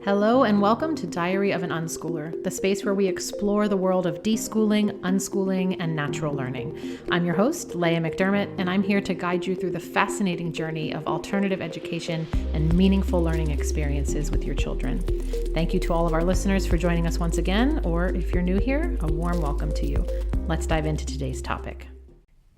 Hello and welcome to Diary of an Unschooler, the space where we explore the world of deschooling, unschooling, and natural learning. I'm your host, Leah McDermott, and I'm here to guide you through the fascinating journey of alternative education and meaningful learning experiences with your children. Thank you to all of our listeners for joining us once again, or if you're new here, a warm welcome to you. Let's dive into today's topic.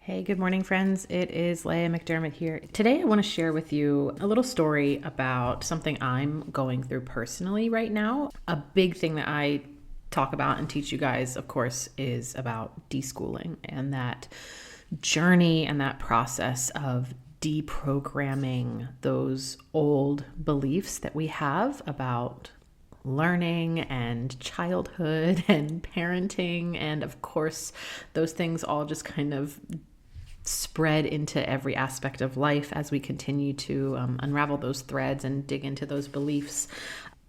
Hey, good morning, friends. It is Leah McDermott here. Today, I want to share with you a little story about something I'm going through personally right now. A big thing that I talk about and teach you guys, of course, is about deschooling and that journey and that process of deprogramming those old beliefs that we have about learning and childhood and parenting. And of course, those things all just kind of spread into every aspect of life as we continue to unravel those threads and dig into those beliefs.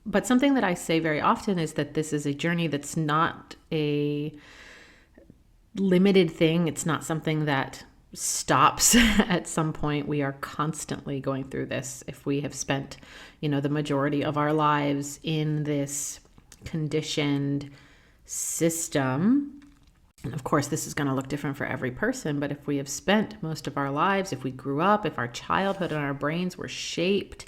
But something that I say very often is that this is a journey that's not a limited thing. It's not something that stops at some point. We are constantly going through this. If we have spent, the majority of our lives in this conditioned system, and of course, this is going to look different for every person, but if we have spent most of our lives, if we grew up, if our childhood and our brains were shaped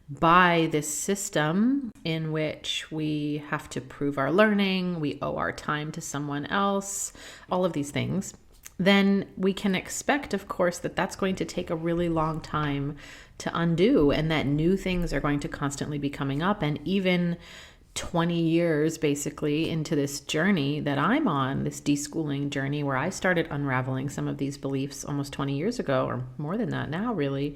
by this system in which we have to prove our learning, we owe our time to someone else, all of these things, then we can expect, of course, that that's going to take a really long time to undo and that new things are going to constantly be coming up. And even 20 years basically into this journey that I'm on, this deschooling journey where I started unraveling some of these beliefs almost 20 years ago, or more than that now really,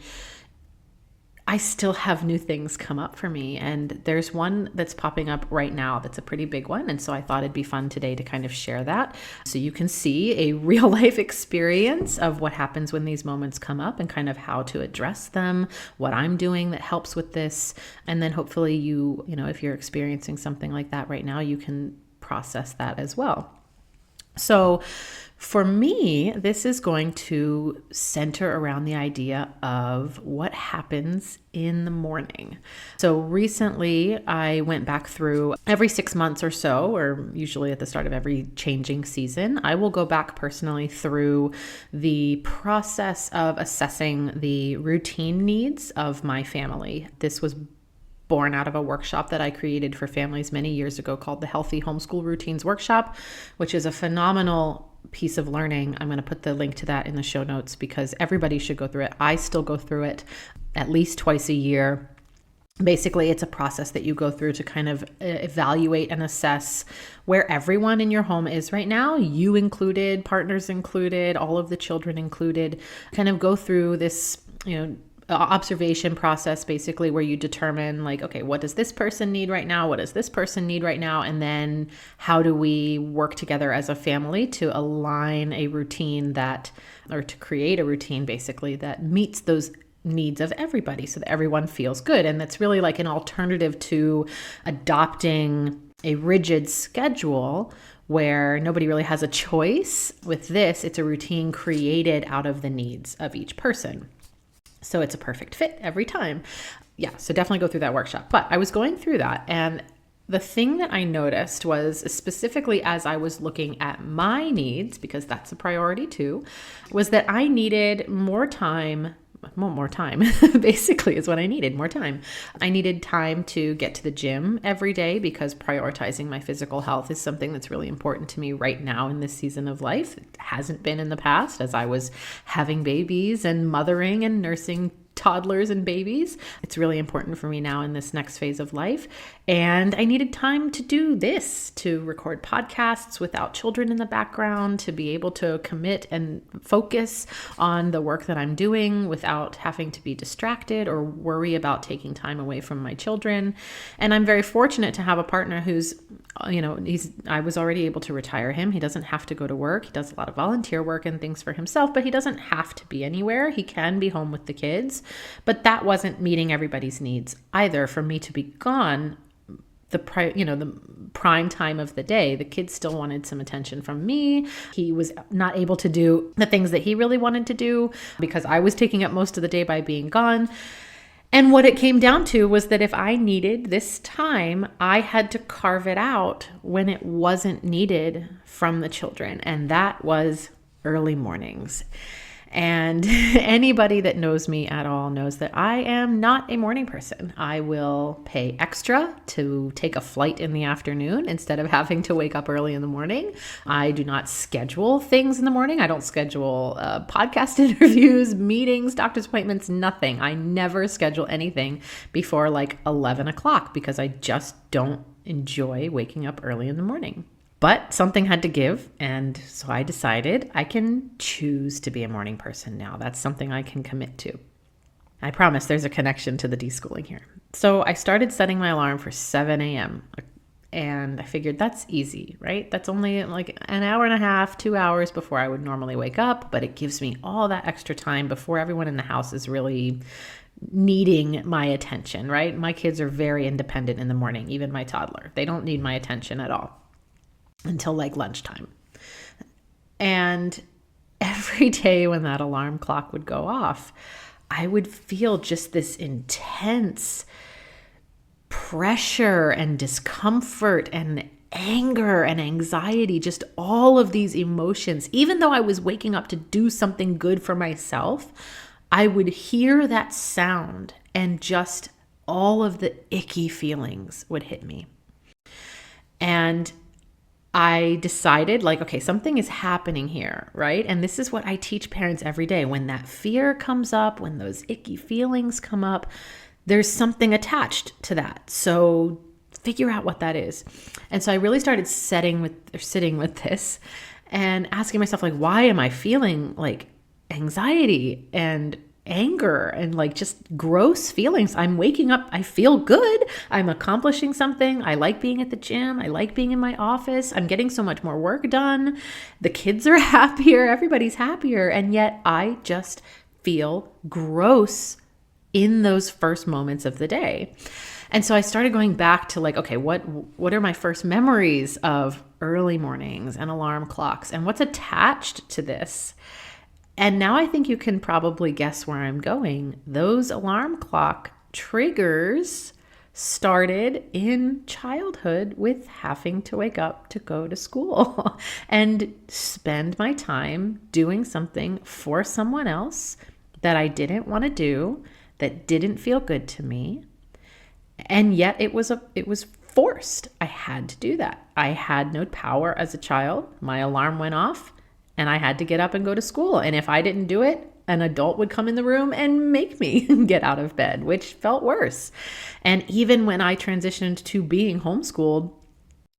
I still have new things come up for me. And there's one that's popping up right now that's a pretty big one. And so I thought it'd be fun today to kind of share that so you can see a real life experience of what happens when these moments come up and kind of how to address them, what I'm doing that helps with this. And then hopefully you if you're experiencing something like that right now, you can process that as well. So for me, this is going to center around the idea of what happens in the morning. So recently, I went back through every 6 months or so, or usually at the start of every changing season, I will go back personally through the process of assessing the routine needs of my family. This was born out of a workshop that I created for families many years ago called the Healthy Homeschool Routines Workshop, which is a phenomenal piece of learning. I'm going to put the link to that in the show notes because everybody should go through it. I still go through it at least twice a year. Basically, it's a process that you go through to kind of evaluate and assess where everyone in your home is right now, you included, partners included, all of the children included, kind of go through this, observation process basically where you determine like, okay, what does this person need right now? What does this person need right now? And then how do we work together as a family to align a routine or to create a routine basically that meets those needs of everybody so that everyone feels good. And that's really like an alternative to adopting a rigid schedule where nobody really has a choice. With this, it's a routine created out of the needs of each person. So it's a perfect fit every time. Yeah, so definitely go through that workshop. But I was going through that, and the thing that I noticed was, specifically as I was looking at my needs, because that's a priority too, was that I needed more time basically is what I needed, more time. I needed time to get to the gym every day because prioritizing my physical health is something that's really important to me right now in this season of life. It hasn't been in the past as I was having babies and mothering and nursing toddlers and babies. It's really important for me now in this next phase of life. And I needed time to do this, to record podcasts without children in the background, to be able to commit and focus on the work that I'm doing without having to be distracted or worry about taking time away from my children. And I'm very fortunate to have a partner who's, I was already able to retire him. He doesn't have to go to work. He does a lot of volunteer work and things for himself, but he doesn't have to be anywhere. He can be home with the kids. But that wasn't meeting everybody's needs either. For me to be gone, the prime time of the day, the kids still wanted some attention from me. He was not able to do the things that he really wanted to do because I was taking up most of the day by being gone. And what it came down to was that if I needed this time, I had to carve it out when it wasn't needed from the children. And that was early mornings. And anybody that knows me at all knows that I am not a morning person. I will pay extra to take a flight in the afternoon instead of having to wake up early in the morning. I do not schedule things in the morning. I don't schedule podcast interviews, meetings, doctor's appointments, nothing. I never schedule anything before like 11 o'clock because I just don't enjoy waking up early in the morning. But something had to give, and so I decided I can choose to be a morning person now. That's something I can commit to. I promise there's a connection to the deschooling here. So I started setting my alarm for 7 a.m. and I figured that's easy, right? That's only like an hour and a half, 2 hours before I would normally wake up, but it gives me all that extra time before everyone in the house is really needing my attention, right? My kids are very independent in the morning, even my toddler. They don't need my attention at all until like lunchtime. And every day when that alarm clock would go off, I would feel just this intense pressure and discomfort and anger and anxiety, just all of these emotions. Even though I was waking up to do something good for myself, I would hear that sound and just all of the icky feelings would hit me. And I decided like, okay, something is happening here, right? And this is what I teach parents every day. When that fear comes up, when those icky feelings come up, there's something attached to that. So figure out what that is. And so I really started sitting with this and asking myself, like, why am I feeling like anxiety and anger and like just gross feelings? I'm waking up, I feel good, I'm accomplishing something, I like being at the gym, I like being in my office, I'm getting so much more work done, the kids are happier, everybody's happier, and yet I just feel gross in those first moments of the day. And so I started going back to like, okay, what are my first memories of early mornings and alarm clocks and what's attached to this? And now I think you can probably guess where I'm going. Those alarm clock triggers started in childhood with having to wake up to go to school and spend my time doing something for someone else that I didn't want to do, that didn't feel good to me. And yet it was forced. I had to do that. I had no power as a child. My alarm went off. And I had to get up and go to school. And if I didn't do it, an adult would come in the room and make me get out of bed, which felt worse. And even when I transitioned to being homeschooled,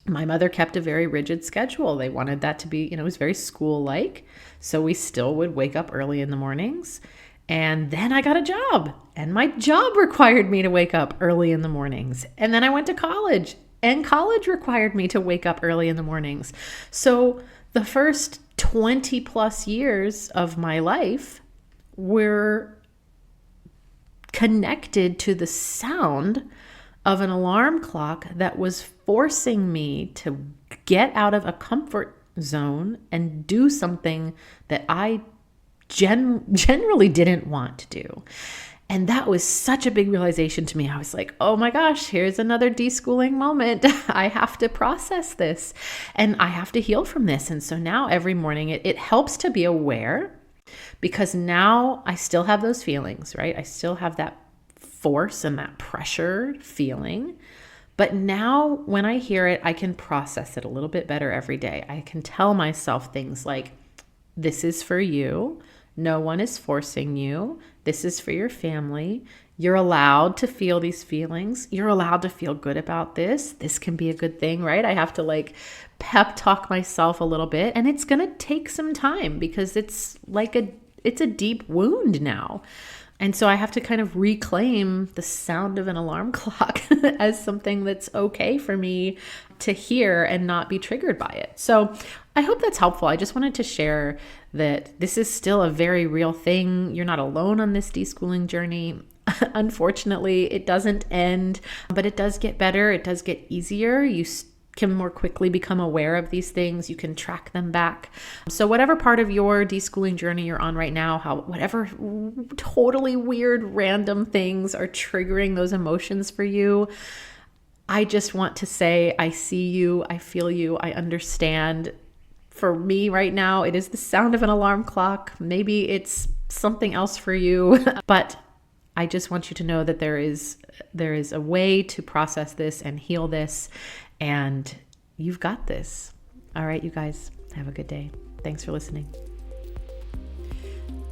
my mother kept a very rigid schedule. They wanted that to be, it was very school-like. So we still would wake up early in the mornings. And then I got a job, and my job required me to wake up early in the mornings. And then I went to college, and college required me to wake up early in the mornings. So the first 20 plus years of my life were connected to the sound of an alarm clock that was forcing me to get out of a comfort zone and do something that I generally didn't want to do. And that was such a big realization to me. I was like, oh my gosh, here's another deschooling moment. I have to process this and I have to heal from this. And so now every morning it helps to be aware, because now I still have those feelings, right? I still have that force and that pressure feeling. But now when I hear it, I can process it a little bit better every day. I can tell myself things like, this is for you. No one is forcing you. This is for your family. You're allowed to feel these feelings. You're allowed to feel good about this. This can be a good thing, right? I have to like pep talk myself a little bit, and it's going to take some time because it's a deep wound now. And so I have to kind of reclaim the sound of an alarm clock as something that's okay for me to hear and not be triggered by it. So I hope that's helpful. I just wanted to share that this is still a very real thing. You're not alone on this deschooling journey. Unfortunately, it doesn't end, but it does get better. It does get easier. You can more quickly become aware of these things. You can track them back. So whatever part of your deschooling journey you're on right now, whatever totally weird, random things are triggering those emotions for you, I just want to say, I see you, I feel you, I understand. For me right now, it is the sound of an alarm clock. Maybe it's something else for you, but I just want you to know that there is a way to process this and heal this, and you've got this. All right, you guys, have a good day. Thanks for listening.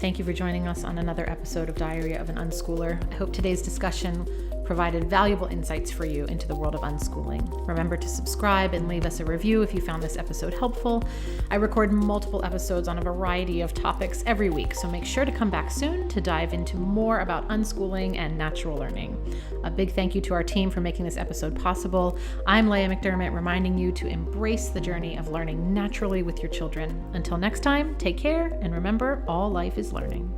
Thank you for joining us on another episode of Diary of an Unschooler. I hope today's discussion provided valuable insights for you into the world of unschooling. Remember to subscribe and leave us a review if you found this episode helpful. I record multiple episodes on a variety of topics every week, so make sure to come back soon to dive into more about unschooling and natural learning. A big thank you to our team for making this episode possible. I'm Leah McDermott, reminding you to embrace the journey of learning naturally with your children. Until next time, take care, and remember, all life is learning.